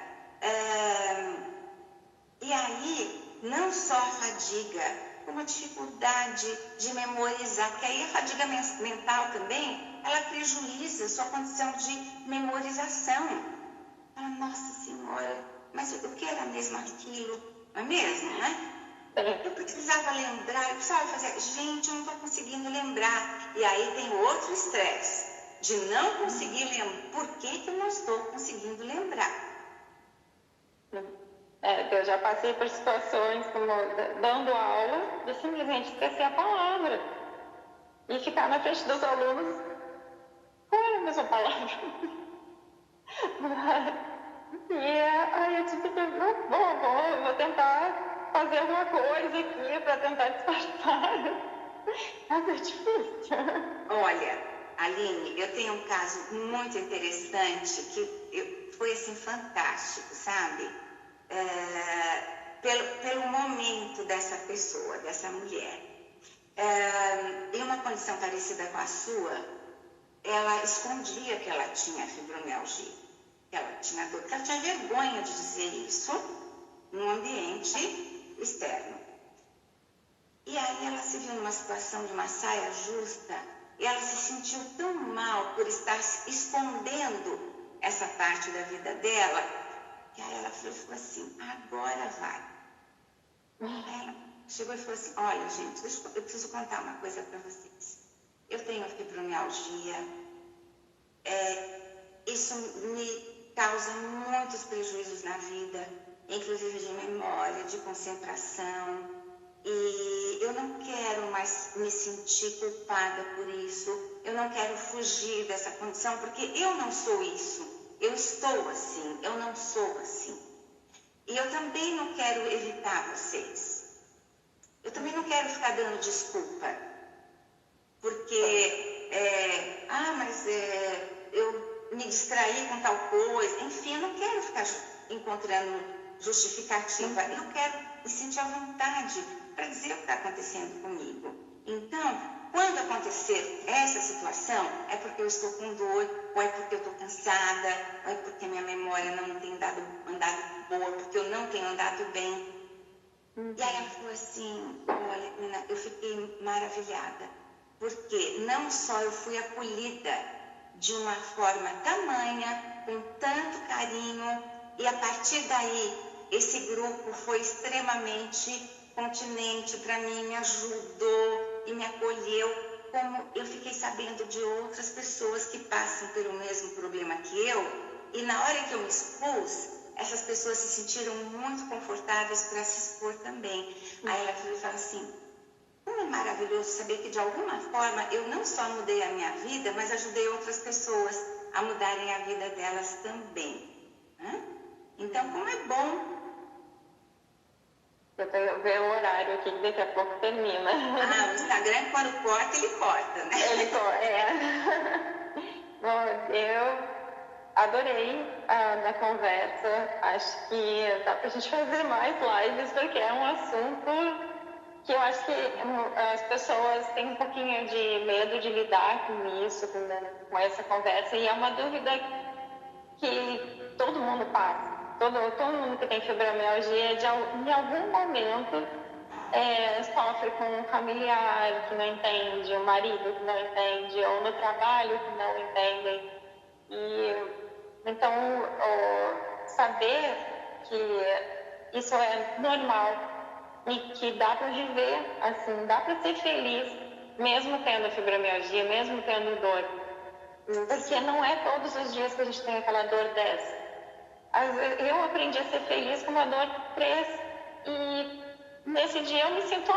E aí, não só a fadiga, como a dificuldade de memorizar, porque aí a fadiga mental também, ela prejudica a sua condição de memorização. Fala, nossa senhora, mas o que era mesmo aquilo? Não é mesmo, né? Eu precisava lembrar, eu precisava fazer, gente, eu não estou conseguindo lembrar. E aí tem outro estresse, de não conseguir lembrar. Por que eu não estou conseguindo lembrar? Eu já passei por situações como dando aula de simplesmente esquecer a palavra e ficar na frente dos alunos, qual era a mesma palavra? E aí eu tive que, vou tentar fazer alguma coisa aqui para tentar disfarçar. É difícil. Olha, Aline, eu tenho um caso muito interessante que foi assim fantástico, sabe? Pelo momento dessa pessoa, dessa mulher. Em uma condição parecida com a sua, ela escondia que ela tinha fibromialgia, que ela tinha dor, que ela tinha vergonha de dizer isso no ambiente externo. E aí ela se viu numa situação de uma saia justa e ela se sentiu tão mal por estar escondendo essa parte da vida dela, que aí ela falou assim, agora vai. Aí ela chegou e falou assim, olha gente, eu preciso contar uma coisa para vocês. Eu tenho fibromialgia, isso me causa muitos prejuízos na vida, inclusive de memória, de concentração, e eu não quero mais me sentir culpada por isso, eu não quero fugir dessa condição, porque eu não sou isso, eu estou assim, eu não sou assim. E eu também não quero evitar vocês, eu também não quero ficar dando desculpa, porque, eu me distraí com tal coisa, enfim, eu não quero ficar encontrando justificativa, eu quero me sentir à vontade para dizer o que está acontecendo comigo. Então, quando acontecer essa situação, é porque eu estou com dor, ou é porque eu estou cansada, ou é porque minha memória não tem andado boa, porque eu não tenho andado bem. E aí ela falou assim, olha, menina, eu fiquei maravilhada, porque não só eu fui acolhida de uma forma tamanha, com tanto carinho, e a partir daí esse grupo foi extremamente continente para mim, me ajudou e me acolheu, como eu fiquei sabendo de outras pessoas que passam pelo mesmo problema que eu, e na hora que eu me expus, essas pessoas se sentiram muito confortáveis para se expor também. Aí ela falou assim, como é maravilhoso saber que de alguma forma eu não só mudei a minha vida, mas ajudei outras pessoas a mudarem a vida delas também. Então, como é bom. Eu tenho que ver o horário aqui, que daqui a pouco termina. O Instagram, quando corta, ele corta, né? Bom, eu adorei a conversa. Acho que dá pra gente fazer mais lives, porque é um assunto que eu acho que as pessoas têm um pouquinho de medo de lidar com isso, com essa conversa, e é uma dúvida que todo mundo passa. Todo mundo que tem fibromialgia, em algum momento, sofre com um familiar que não entende, um marido que não entende, ou no trabalho que não entendem. Então, saber que isso é normal e que dá para viver assim, dá para ser feliz, mesmo tendo fibromialgia, mesmo tendo dor. Porque não é todos os dias que a gente tem aquela dor dessa. Eu aprendi a ser feliz com uma dor 3 e nesse dia eu me sinto